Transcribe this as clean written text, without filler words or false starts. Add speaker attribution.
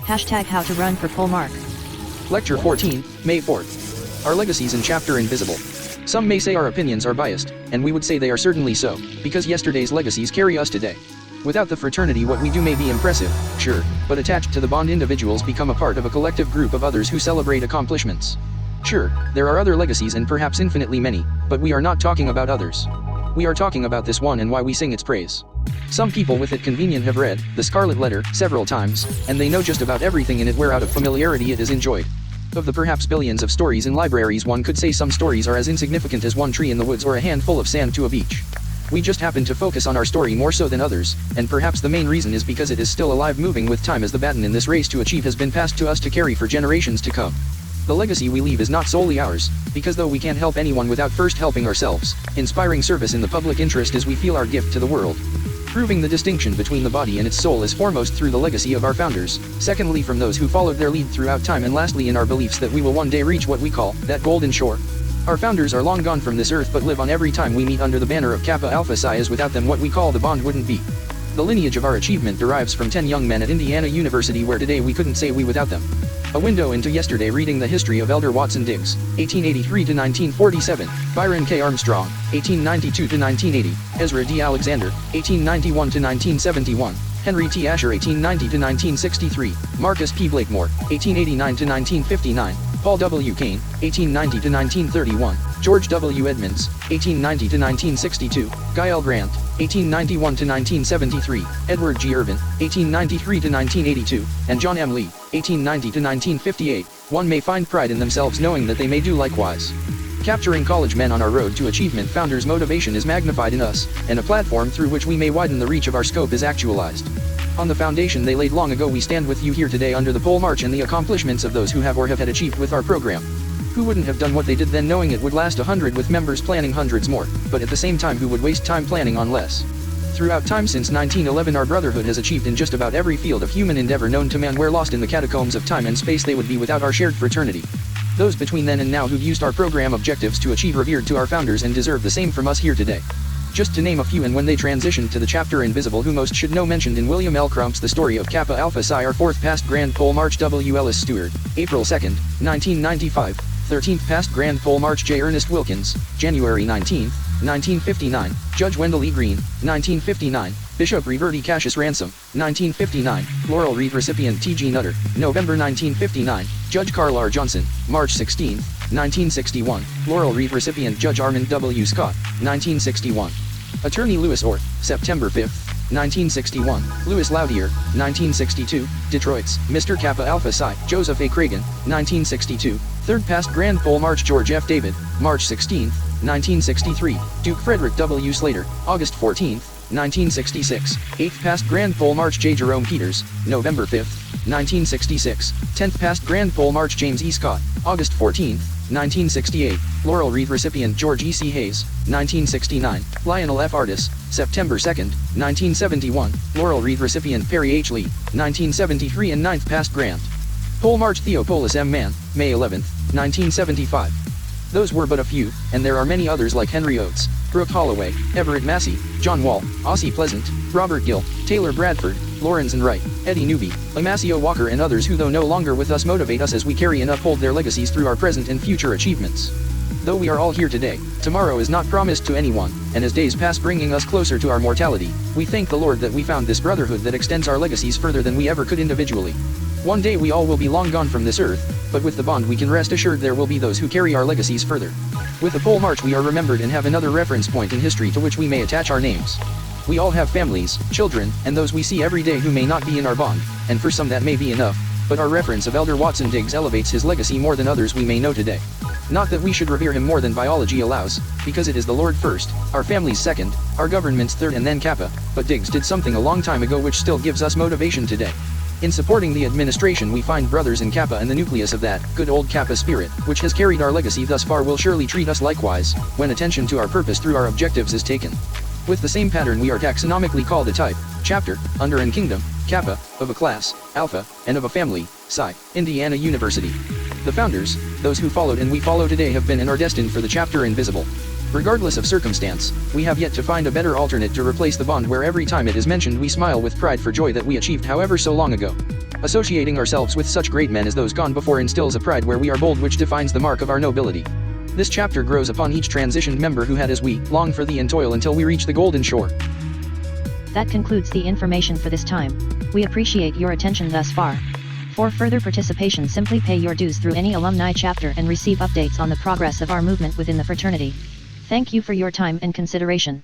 Speaker 1: Hashtag how to run for pole mark.
Speaker 2: Lecture 14, May 4th. Our legacies in chapter Invisible. Some may say our opinions are biased, and we would say they are certainly so, because yesterday's legacies carry us today. Without the fraternity, what we do may be impressive, sure, but attached to the bond, individuals become a part of a collective group of others who celebrate accomplishments. Sure, there are other legacies and perhaps infinitely many, but we are not talking about others. We are talking about this one and why we sing its praise. Some people with it convenient have read the Scarlett Letter several times, and they know just about everything in it, where out of familiarity it is enjoyed. Of the perhaps billions of stories in libraries, one could say some stories are as insignificant as one tree in the woods or a handful of sand to a beach. We just happen to focus on our story more so than others, and perhaps the main reason is because it is still alive, moving with time, as the baton in this race to achieve has been passed to us to carry for generations to come. The legacy we leave is not solely ours, because though we can't help anyone without first helping ourselves, inspiring service in the public interest is we feel our gift to the world. Proving the distinction between the body and its soul is foremost through the legacy of our founders, secondly from those who followed their lead throughout time, and lastly in our beliefs that we will one day reach what we call that golden shore. Our founders are long gone from this earth but live on every time we meet under the banner of Kappa Alpha Psi, as without them what we call the bond wouldn't be. The lineage of our achievement derives from 10 young men at Indiana University, where today we couldn't say we without them. A window into yesterday, reading the history of Elder Watson Diggs, 1883 to 1947, Byron K. Armstrong, 1892 to 1980, Ezra D. Alexander, 1891 to 1971, Henry T. Asher, 1890 to 1963, Marcus P. Blakemore, 1889 to 1959, Paul W. Kane, 1890 to 1931, George W. Edmonds, 1890 to 1962, Guy L. Grant, 1891 to 1973, Edward G. Irvin, 1893 to 1982, and John M. Lee, 1890 to 1958. One may find pride in themselves knowing that they may do likewise. Capturing college men on our road to achievement, founders' motivation is magnified in us, and a platform through which we may widen the reach of our scope is actualized. On the foundation they laid long ago, we stand with you here today under the pole march and the accomplishments of those who have or have had achieved with our program. Who wouldn't have done what they did then, knowing it would last 100 with members planning hundreds more, but at the same time who would waste time planning on less? Throughout time since 1911 our brotherhood has achieved in just about every field of human endeavor known to man. Where lost in the catacombs of time and space they would be without our shared fraternity. Those between then and now who've used our program objectives to achieve revered to our founders and deserve the same from us here today. Just to name a few, and when they transitioned to the chapter Invisible, who most should know, mentioned in William L. Crump's The Story of Kappa Alpha Psi, our 4th past Grand Pole March W. Ellis Stewart, April 2nd, 1995, 13th past Grand Pole March J. Ernest Wilkins, January 19, 1959, Judge Wendell E. Green, 1959, Bishop Reverdy Cassius Ransom, 1959, Laurel Wreath recipient T.G. Nutter, November 1959, Judge Carl R. Johnson, March 16, 1961, Laurel Wreath recipient Judge Armand W. Scott, 1961. Attorney Louis Orth, September 5, 1961, Louis Loutier, 1962, Detroit's Mr. Kappa Alpha Psi, Joseph A. Cragen, 1962, 3rd past Grand Pole March George F. David, March 16, 1963, Duke Frederick W. Slater, August 14, 1966, 8th past Grand Pole March J. Jerome Peters, November 5, 1966, 10th past Grand Pole March James E. Scott, August 14, 1968, Laurel Wreath recipient George E. C. Hayes, 1969, Lionel F. Artis, September 2, 1971, Laurel Wreath recipient Perry H. Lee, 1973, and 9th past Grand Pole March Theopolis M. Mann, May 11, 1975. Those were but a few, and there are many others like Henry Oates, Brooke Holloway, Everett Massey, John Wall, Ossie Pleasant, Robert Gill, Taylor Bradford, Lawrence and Wright, Eddie Newby, Amasio Walker, and others who, though no longer with us, motivate us as we carry and uphold their legacies through our present and future achievements. Though we are all here today, tomorrow is not promised to anyone, and as days pass bringing us closer to our mortality, we thank the Lord that we found this brotherhood that extends our legacies further than we ever could individually. One day we all will be long gone from this earth, but with the bond we can rest assured there will be those who carry our legacies further. With the pole march we are remembered and have another reference point in history to which we may attach our names. We all have families, children, and those we see every day who may not be in our bond, and for some that may be enough, but our reference of Elder Watson Diggs elevates his legacy more than others we may know today. Not that we should revere him more than biology allows, because it is the Lord first, our families second, our governments third, and then Kappa, but Diggs did something a long time ago which still gives us motivation today. In supporting the administration we find brothers in Kappa, and the nucleus of that good old Kappa spirit, which has carried our legacy thus far, will surely treat us likewise, when attention to our purpose through our objectives is taken. With the same pattern we are taxonomically called a type, chapter, under and kingdom, Kappa, of a class, Alpha, and of a family, Psi, Indiana University. The founders, those who followed and we follow today, have been and are destined for the chapter Invisible. Regardless of circumstance, we have yet to find a better alternate to replace the bond where every time it is mentioned we smile with pride for joy that we achieved however so long ago. Associating ourselves with such great men as those gone before instills a pride where we are bold which defines the mark of our nobility. This chapter grows upon each transitioned member who had as we long for thee and toil until we reach the golden shore.
Speaker 1: That concludes the information for this time. We appreciate your attention thus far. For further participation, simply pay your dues through any alumni chapter and receive updates on the progress of our movement within the fraternity. Thank you for your time and consideration.